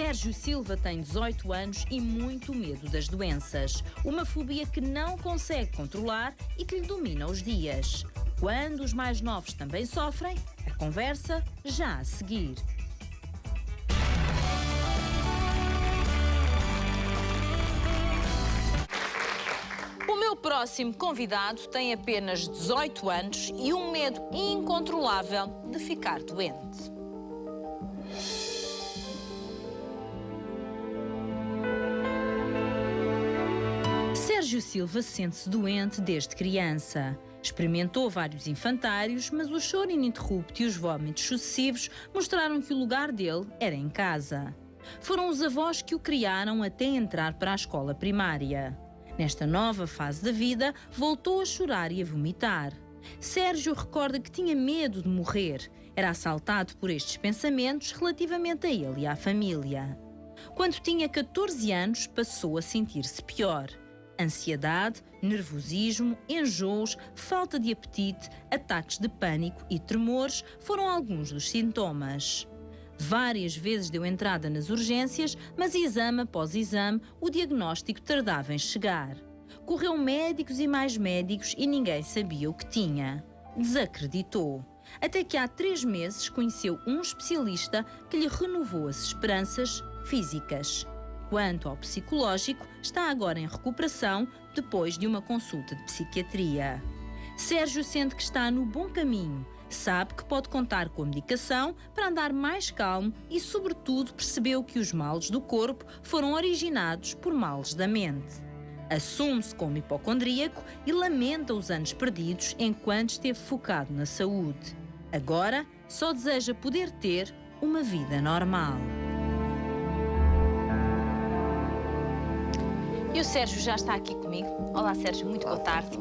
Sérgio Silva tem 18 anos e muito medo das doenças. Uma fobia que não consegue controlar e que lhe domina os dias. Quando os mais novos também sofrem, a conversa já a seguir. O meu próximo convidado tem apenas 18 anos e um medo incontrolável de ficar doente. Sérgio Silva sente-se doente desde criança. Experimentou vários infantários, mas o choro ininterrupto e os vômitos sucessivos mostraram que o lugar dele era em casa. Foram os avós que o criaram até entrar para a escola primária. Nesta nova fase da vida, voltou a chorar e a vomitar. Sérgio recorda que tinha medo de morrer. Era assaltado por estes pensamentos relativamente a ele e à família. Quando tinha 14 anos, passou a sentir-se pior. Ansiedade, nervosismo, enjoos, falta de apetite, ataques de pânico e tremores foram alguns dos sintomas. Várias vezes deu entrada nas urgências, mas exame após exame, o diagnóstico tardava em chegar. Correu médicos e mais médicos e ninguém sabia o que tinha. Desacreditou. Até que há 3 meses conheceu um especialista que lhe renovou as esperanças físicas. Quanto ao psicológico, está agora em recuperação depois de uma consulta de psiquiatria. Sérgio sente que está no bom caminho, sabe que pode contar com a medicação para andar mais calmo e, sobretudo, percebeu que os males do corpo foram originados por males da mente. Assume-se como hipocondríaco e lamenta os anos perdidos enquanto esteve focado na saúde. Agora, só deseja poder ter uma vida normal. E o Sérgio já está aqui comigo. Olá, Sérgio, muito boa tarde.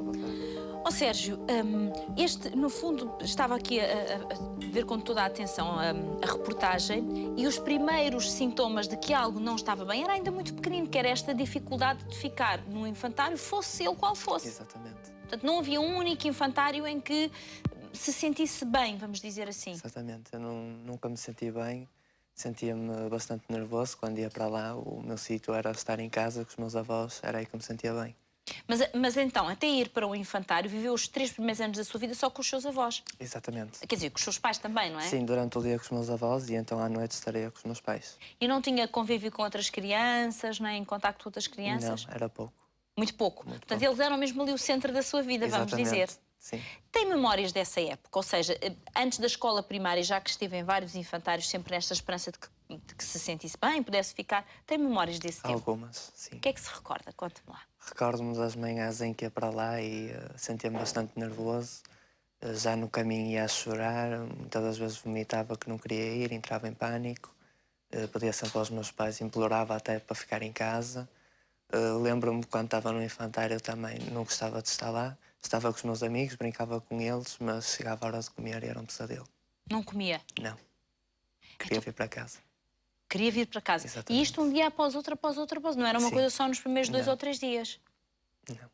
Ó Sérgio, no fundo, estava aqui a ver com toda a atenção a reportagem e os primeiros sintomas de que algo não estava bem era ainda muito pequenino, que era esta dificuldade de ficar no infantário, fosse ele qual fosse. Exatamente. Portanto, não havia um único infantário em que se sentisse bem, vamos dizer assim. Exatamente. Eu nunca me senti bem. Sentia-me bastante nervoso quando ia para lá. O meu sítio era estar em casa com os meus avós, era aí que me sentia bem. Mas então, até ir para o infantário, viveu os 3 primeiros anos da sua vida só com os seus avós? Exatamente. Quer dizer, com os seus pais também, não é? Sim, durante o dia com os meus avós e então à noite estaria com os meus pais. E não tinha convívio com outras crianças, nem contacto com outras crianças? Não, era pouco. Muito pouco. Muito Portanto, pouco. eles eram mesmo ali o centro da sua vida, vamos Exatamente. dizer. Sim. Tem memórias dessa época? Ou seja, antes da escola primária, já que esteve em vários infantários, sempre nesta esperança de que se sentisse bem, pudesse ficar, tem memórias desse tempo? Algumas, sim. O que é que se recorda? Conte-me lá. Recordo-me das manhãs em que ia para lá e sentia-me bastante nervoso. Já no caminho ia a chorar, muitas das vezes vomitava que não queria ir, entrava em pânico. Pedia sempre aos meus pais, implorava até para ficar em casa. Lembro-me quando estava no infantário eu também não gostava de estar lá. Estava com os meus amigos, brincava com eles, mas chegava a hora de comer e era um pesadelo. Não comia? Não. Queria vir para casa. Queria vir para casa. Exatamente. E isto um dia após outro, após outro, após outro. Não era uma Sim. coisa só nos primeiros 2 Não. ou 3 dias. Não.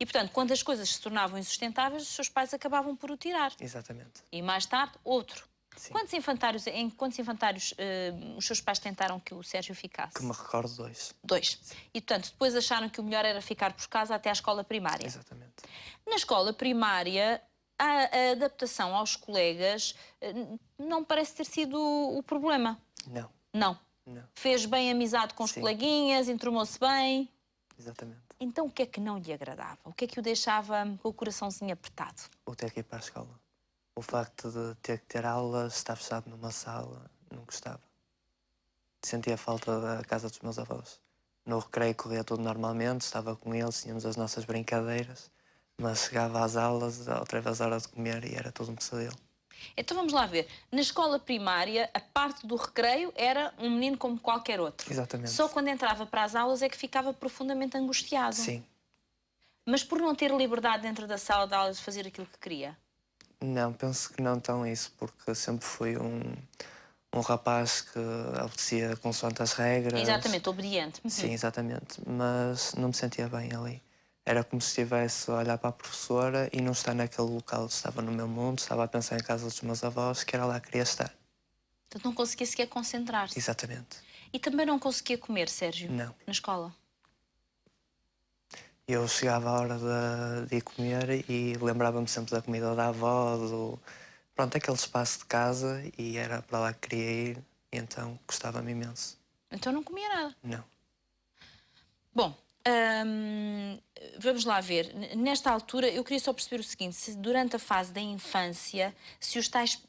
E, portanto, quando as coisas se tornavam insustentáveis, os seus pais acabavam por o tirar. Exatamente. E mais tarde, outro. Sim. Em quantos infantários os seus pais tentaram que o Sérgio ficasse? Que me recordo 2. 2. Sim. E, portanto, depois acharam que o melhor era ficar por casa até à escola primária. Exatamente. Na escola primária, a adaptação aos colegas não parece ter sido o problema. Não. Não. Não. Fez bem amizade com os Sim. coleguinhas, enturmou-se bem. Exatamente. Então, o que é que não lhe agradava? O que é que o deixava com o coraçãozinho apertado? O ter que ir para a escola. O facto de ter que ter aulas, estar fechado numa sala, não gostava. Sentia falta da casa dos meus avós. No recreio corria tudo normalmente, estava com eles, tínhamos as nossas brincadeiras, mas chegava às aulas, outra vez a hora de comer e era tudo um pesadelo. Então vamos lá ver. Na escola primária, a parte do recreio era um menino como qualquer outro. Exatamente. Só quando entrava para as aulas é que ficava profundamente angustiado. Sim. Mas por não ter liberdade dentro da sala de aulas de fazer aquilo que queria? Não, penso que não tão isso, porque sempre fui um rapaz que obedecia consoante as regras. Exatamente, obediente. Sim, exatamente. Mas não me sentia bem ali. Era como se estivesse a olhar para a professora e não estar naquele local. Estava no meu mundo, estava a pensar em casa dos meus avós, que era lá que queria estar. Portanto, não conseguia sequer concentrar-se. Exatamente. E também não conseguia comer, Sérgio? Não. Na escola? Eu chegava à hora de ir comer e lembrava-me sempre da comida da avó, pronto, aquele espaço de casa, e era para lá que queria ir, e então gostava-me imenso. Então não comia nada? Não. Bom, vamos lá ver. Nesta altura, eu queria só perceber o seguinte: se durante a fase da infância, se os tais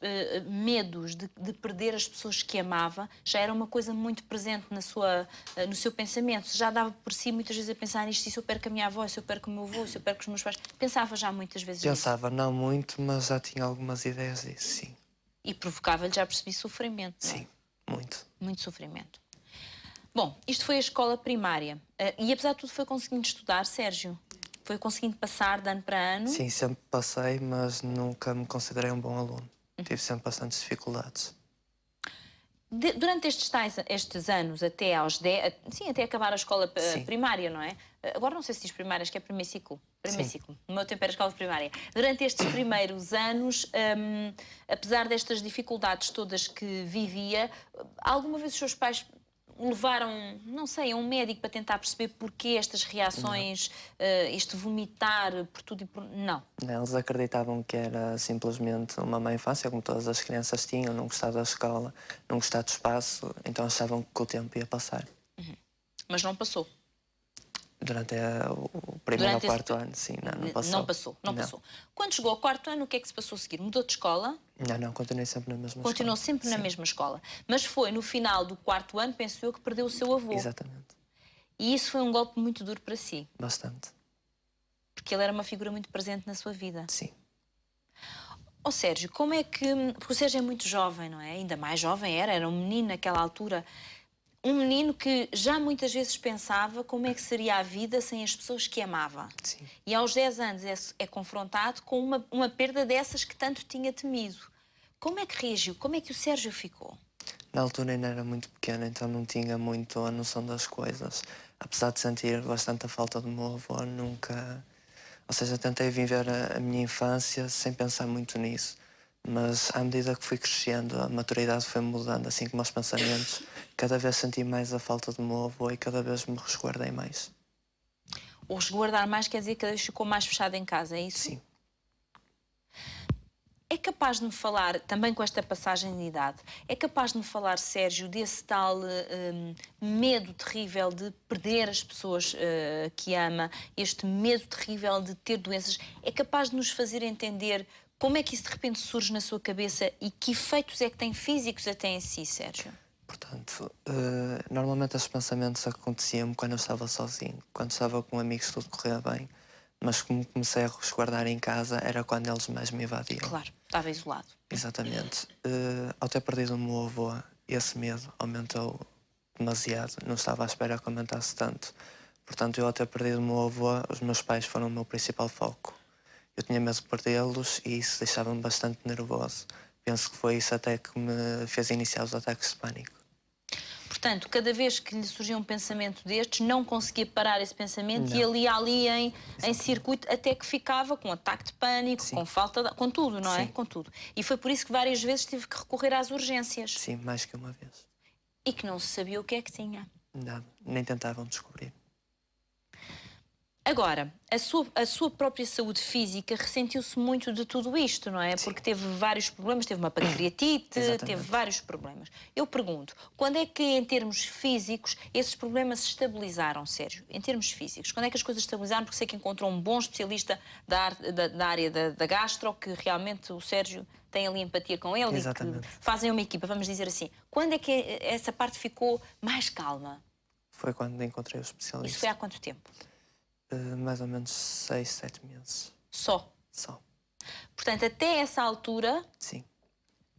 medos de perder as pessoas que amava já era uma coisa muito presente no seu pensamento, se já dava por si muitas vezes a pensar nisto: e se eu perco a minha avó, se eu perco o meu avô, se eu perco os meus pais, pensava já muitas vezes nisso? Pensava, não muito, mas já tinha algumas ideias disso, sim. E provocava-lhe, já percebi, sofrimento, não é? Sim, muito. Muito sofrimento. Bom, isto foi a escola primária. E apesar de tudo foi conseguindo estudar, Sérgio? Foi conseguindo passar de ano para ano? Sim, sempre passei, mas nunca me considerei um bom aluno. Tive sempre bastantes dificuldades. Durante estes anos, até aos 10, sim, até acabar a escola primária, não é? Agora não sei se diz primária, acho que é primeiro ciclo. Primeiro ciclo. No meu tempo era escola primária. Durante estes primeiros anos, apesar destas dificuldades todas que vivia, alguma vez os seus pais o levaram, não sei, a um médico para tentar perceber porquê estas reações, este vomitar por tudo e por... Não. Eles acreditavam que era simplesmente uma má infância, como todas as crianças tinham, não gostar da escola, não gostar do espaço, então achavam que o tempo ia passar. Mas não passou. Durante o primeiro ou quarto ano, sim, não passou. Não passou. Quando chegou ao quarto ano, o que é que se passou a seguir? Mudou de escola? Não, continuei sempre na mesma escola. Continuou sempre na mesma escola. Mas foi no final do quarto ano, penso eu, que perdeu o seu avô. Exatamente. E isso foi um golpe muito duro para si. Bastante. Porque ele era uma figura muito presente na sua vida. Sim. Ó Sérgio, como é que... Porque o Sérgio é muito jovem, não é? Ainda mais jovem era um menino naquela altura. Um menino que já muitas vezes pensava como é que seria a vida sem as pessoas que amava. Sim. E aos 10 anos é confrontado com uma perda dessas que tanto tinha temido. Como é que reagiu? Como é que o Sérgio ficou? Na altura ainda era muito pequeno, então não tinha muito a noção das coisas. Apesar de sentir bastante a falta do meu avô, nunca... Ou seja, tentei viver a minha infância sem pensar muito nisso. Mas à medida que fui crescendo, a maturidade foi mudando, assim como os pensamentos. Cada vez senti mais a falta do meu avô e cada vez me resguardei mais. O resguardar mais quer dizer que cada vez ficou mais fechado em casa, é isso? Sim. É capaz de me falar, também com esta passagem de idade, é capaz de me falar, Sérgio, desse tal medo terrível de perder as pessoas que ama, este medo terrível de ter doenças, é capaz de nos fazer entender como é que isso de repente surge na sua cabeça e que efeitos é que tem físicos até em si, Sérgio? Portanto, normalmente esses pensamentos aconteciam-me quando eu estava sozinho, quando estava com amigos tudo corria bem, mas como comecei a resguardar em casa era quando eles mais me invadiam. Claro, estava isolado. Exatamente. Ao ter perdido o meu avô, esse medo aumentou demasiado, não estava à espera que aumentasse tanto. Portanto, eu ao ter perdido o meu avô, os meus pais foram o meu principal foco. Eu tinha medo de perdê-los e isso deixava-me bastante nervoso. Penso que foi isso até que me fez iniciar os ataques de pânico. Portanto, cada vez que lhe surgia um pensamento destes, não conseguia parar esse pensamento Não. e ali em circuito até que ficava com ataque de pânico, Sim. com falta de... com tudo, não é? Sim. Com tudo. E foi por isso que várias vezes tive que recorrer às urgências. Sim, mais que uma vez. E que não se sabia o que é que tinha. Nada, nem tentavam descobrir. Agora, a sua própria saúde física ressentiu-se muito de tudo isto, não é? Sim. Porque teve vários problemas, teve uma pancreatite, Exatamente. teve vários problemas. Eu pergunto, quando é que, em termos físicos, esses problemas se estabilizaram, Sérgio? Em termos físicos, quando é que as coisas se estabilizaram? Porque sei que encontrou um bom especialista da área da gastro, que realmente o Sérgio tem ali empatia com ele. Exatamente. E que fazem uma equipa, vamos dizer assim. Quando é que essa parte ficou mais calma? Foi quando encontrei o especialista. Isso foi há quanto tempo? Mais ou menos 6, 7 meses. Só? Só. Portanto, até essa altura, Sim.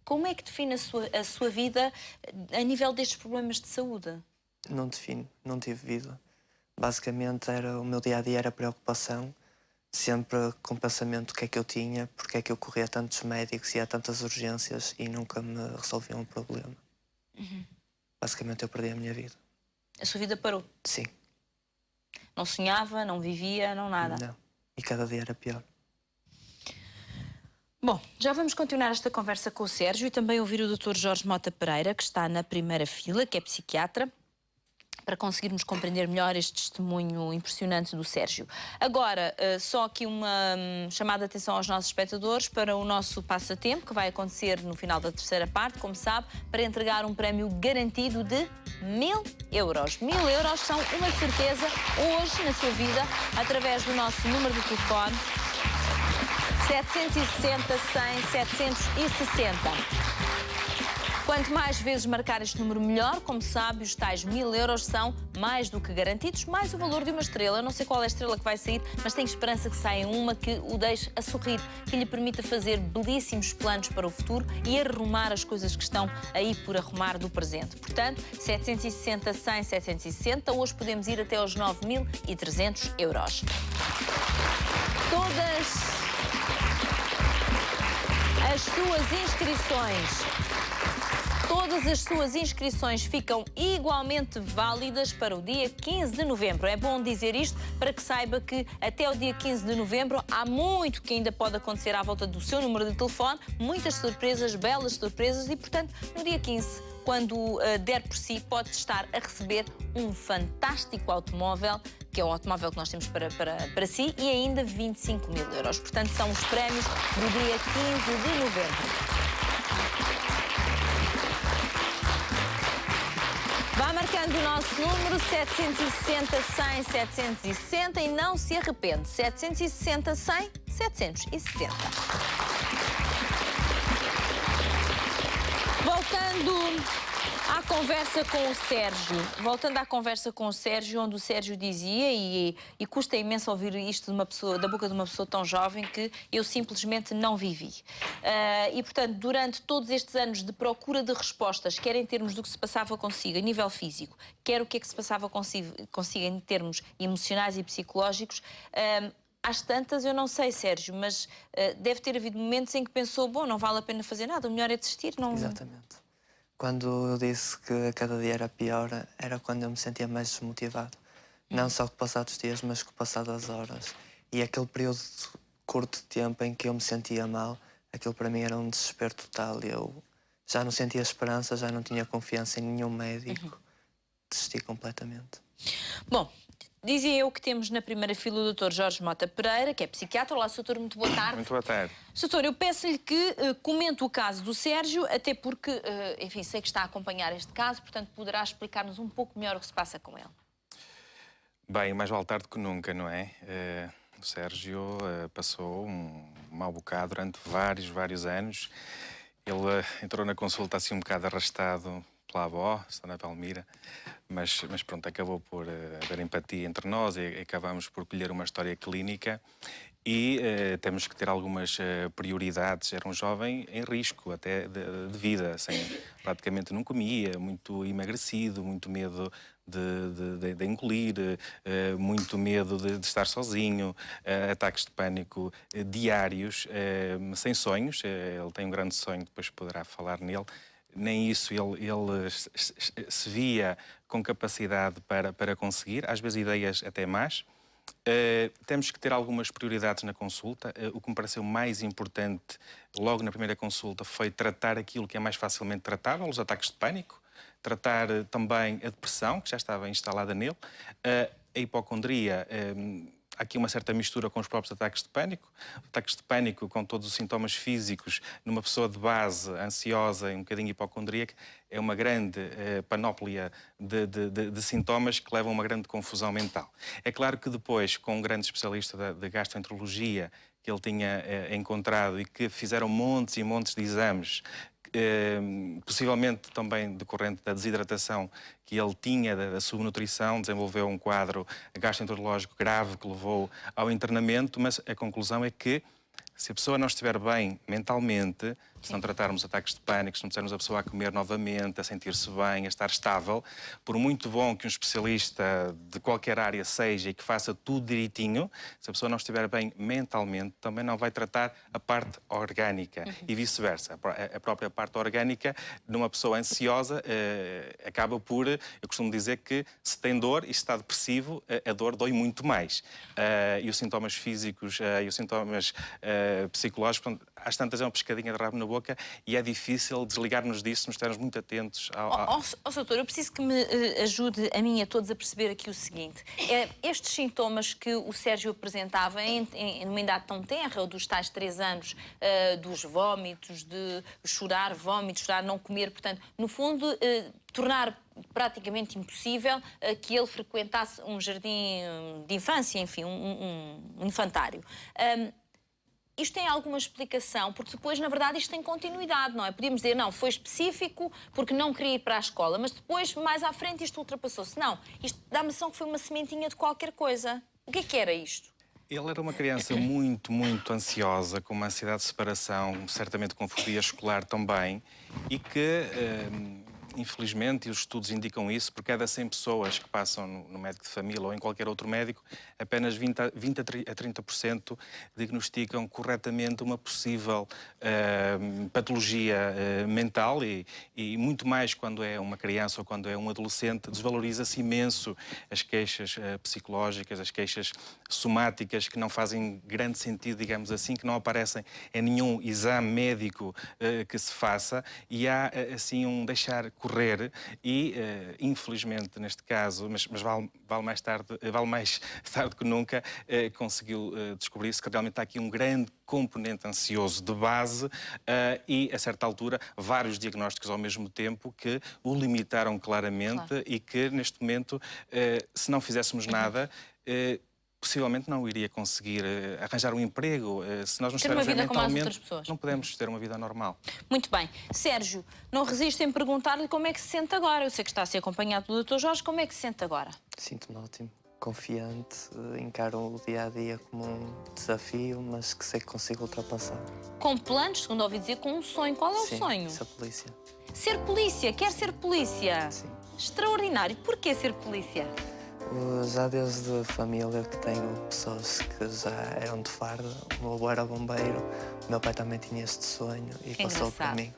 como é que define a sua vida a nível destes problemas de saúde? Não defino, não tive vida. Basicamente, o meu dia-a-dia era preocupação, sempre com o pensamento do que é que eu tinha, porque é que eu corria a tantos médicos e a tantas urgências e nunca me resolviam o problema. Basicamente, eu perdi a minha vida. A sua vida parou? Sim. Não sonhava, não vivia, não nada? Não. E cada dia era pior. Bom, já vamos continuar esta conversa com o Sérgio e também ouvir o Dr. Jorge Mota Pereira, que está na primeira fila, que é psiquiatra. para conseguirmos compreender melhor este testemunho impressionante do Sérgio. Agora, só aqui uma chamada de atenção aos nossos espectadores para o nosso passatempo, que vai acontecer no final da terceira parte, como sabe, para entregar um prémio garantido de 1000 euros. 1000 euros são uma certeza hoje na sua vida, através do nosso número de telefone 760 100 760. Quanto mais vezes marcar este número, melhor. Como sabe, os tais 1000 euros são mais do que garantidos, mais o valor de uma estrela. Eu não sei qual é a estrela que vai sair, mas tenho esperança que saia uma que o deixe a sorrir, que lhe permita fazer belíssimos planos para o futuro e arrumar as coisas que estão aí por arrumar do presente. Portanto, 760 100 760. Hoje podemos ir até aos 9.300 euros. Todas as suas inscrições ficam igualmente válidas para o dia 15 de novembro. É bom dizer isto para que saiba que até o dia 15 de novembro há muito que ainda pode acontecer à volta do seu número de telefone, muitas surpresas, belas surpresas e, portanto, no dia 15, quando der por si, pode estar a receber um fantástico automóvel, que é o automóvel que nós temos para si, e ainda 25 mil euros. Portanto, são os prémios do dia 15 de novembro. Vá marcando o nosso número 760 100 760 e não se arrepende. 760 100 760. Voltando à conversa com o Sérgio, onde o Sérgio dizia, e custa imenso ouvir isto de uma pessoa, da boca de uma pessoa tão jovem, que eu simplesmente não vivi. E, portanto, durante todos estes anos de procura de respostas, quer em termos do que se passava consigo a nível físico, quer o que é que se passava consigo em termos emocionais e psicológicos, às tantas, eu não sei, Sérgio, mas deve ter havido momentos em que pensou, bom, não vale a pena fazer nada, o melhor é desistir, não... Exatamente. Quando eu disse que cada dia era pior, era quando eu me sentia mais desmotivado. Não só com o passar dos dias, mas com o passar das horas. E aquele período curto de tempo em que eu me sentia mal, aquilo para mim era um desespero total. Eu já não sentia esperança, já não tinha confiança em nenhum médico. Desisti completamente. Bom, dizia eu que temos na primeira fila o Dr. Jorge Mota Pereira, que é psiquiatra. Olá, Sr. Doutor, muito boa tarde. Muito boa tarde. Doutor, eu peço-lhe que comente o caso do Sérgio, até porque, enfim, sei que está a acompanhar este caso, portanto, poderá explicar-nos um pouco melhor o que se passa com ele. Bem, mais vale tarde que nunca, não é? O Sérgio passou um mau bocado durante vários anos. Ele entrou na consulta assim um bocado arrastado pela avó, Sra. Palmira, mas pronto, acabou por haver empatia entre nós e acabamos por colher uma história clínica e temos que ter algumas prioridades. Era um jovem em risco até de vida, praticamente não comia, muito emagrecido, muito medo de engolir, muito medo de estar sozinho, ataques de pânico diários, sem sonhos. Ele tem um grande sonho, depois poderá falar nele. Nem isso ele se via com capacidade para conseguir, às vezes ideias até más. Temos que ter algumas prioridades na consulta. O que me pareceu mais importante logo na primeira consulta foi tratar aquilo que é mais facilmente tratável, os ataques de pânico, tratar também a depressão, que já estava instalada nele, a hipocondria. Há aqui uma certa mistura com os próprios ataques de pânico. Ataques de pânico com todos os sintomas físicos numa pessoa de base ansiosa e um bocadinho hipocondríaca é uma grande panóplia de sintomas que levam a uma grande confusão mental. É claro que depois, com um grande especialista de gastroenterologia que ele tinha encontrado e que fizeram montes e montes de exames, possivelmente também decorrente da desidratação que ele tinha, da subnutrição, desenvolveu um quadro gastroenterológico grave que levou ao internamento, mas a conclusão é que se a pessoa não estiver bem mentalmente, se não tratarmos ataques de pânico, se não pusermos a pessoa a comer novamente, a sentir-se bem, a estar estável, por muito bom que um especialista de qualquer área seja e que faça tudo direitinho, se a pessoa não estiver bem mentalmente, também não vai tratar a parte orgânica e vice-versa. A própria parte orgânica, numa pessoa ansiosa, acaba por, eu costumo dizer que se tem dor e se está depressivo, a dor dói muito mais. E os sintomas físicos e os sintomas psicológico. Portanto, às tantas é uma pescadinha de rabo na boca e é difícil desligar-nos disso, nos estarmos muito atentos ao... Doutor, eu preciso que me ajude a mim e a todos a perceber aqui o seguinte. Estes sintomas que o Sérgio apresentava numa idade tão tenra, dos tais 3 anos, dos vómitos, de chorar, não comer, portanto, no fundo, tornar praticamente impossível que ele frequentasse um jardim de infância, enfim, um infantário. Isto tem alguma explicação? Porque depois, na verdade, isto tem continuidade, não é? Podíamos dizer, não, foi específico porque não queria ir para a escola, mas depois, mais à frente, isto ultrapassou-se. Não, isto dá-me a noção que foi uma sementinha de qualquer coisa. O que era isto? Ele era uma criança muito, muito ansiosa, com uma ansiedade de separação, certamente com fobia escolar também, e que, infelizmente, e os estudos indicam isso, por cada 100 pessoas que passam no médico de família ou em qualquer outro médico, apenas 20 a 30% diagnosticam corretamente uma possível patologia mental e muito mais quando é uma criança ou quando é um adolescente, desvaloriza-se imenso as queixas psicológicas, as queixas somáticas que não fazem grande sentido, digamos assim, que não aparecem em nenhum exame médico que se faça, e há assim um deixar correr e, infelizmente, neste caso, mas vale mais tarde que nunca, conseguiu descobrir-se que realmente há aqui um grande componente ansioso de base e, a certa altura, vários diagnósticos ao mesmo tempo que o limitaram claramente. Claro. E que, neste momento, se não fizéssemos nada, possivelmente não iria conseguir arranjar um emprego. Se nós não estivermos bem mentalmente, não podemos ter uma vida normal. Muito bem. Sérgio, não resisto em perguntar-lhe como é que se sente agora. Eu sei que está a ser acompanhado pelo Dr. Jorge. Como é que se sente agora? Sinto-me ótimo, confiante, encaro o dia-a-dia como um desafio, mas que sei que consigo ultrapassar. Com planos, segundo ouvi dizer, com um sonho. Qual é o sonho? Ser polícia. Ser polícia? Quer ser polícia? Sim. Extraordinário. Porquê ser polícia? Já desde a família que tenho pessoas que já eram de farda, o meu avô era bombeiro, o meu pai também tinha este sonho e passou por mim.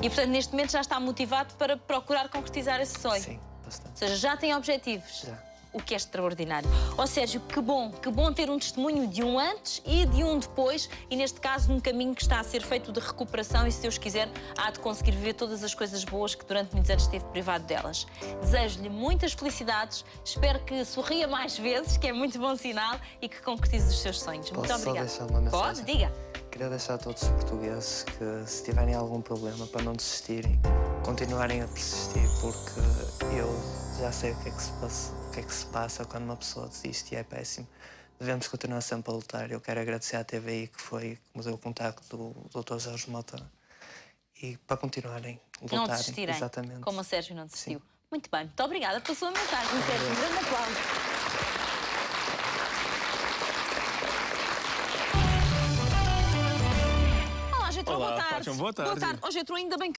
E, portanto, neste momento já está motivado para procurar concretizar esse sonho? Sim, bastante. Ou seja, já tem objetivos? Já. O que é extraordinário. Sérgio, que bom ter um testemunho de um antes e de um depois, e neste caso num caminho que está a ser feito de recuperação e, se Deus quiser, há de conseguir viver todas as coisas boas que durante muitos anos esteve privado delas. Desejo-lhe muitas felicidades, espero que sorria mais vezes, que é muito bom sinal, e que concretize os seus sonhos. Muito obrigada. Posso só deixar uma mensagem? Pode, diga. Queria deixar a todos os portugueses que, se tiverem algum problema, para não desistirem, continuarem a persistir, porque eu já sei o que é que se passa quando uma pessoa desiste e é péssimo. Devemos continuar sempre a lutar. Eu quero agradecer à TVI, que me deu o contacto do Dr. Jorge Mota, e para continuarem a lutar. Não desistirem, exatamente. como o Sérgio não desistiu. Sim. Muito bem, muito obrigada pela sua mensagem, Sérgio. Um grande aplauso. Olá, Getro, boa tarde. Boa tarde. Getro, ainda bem que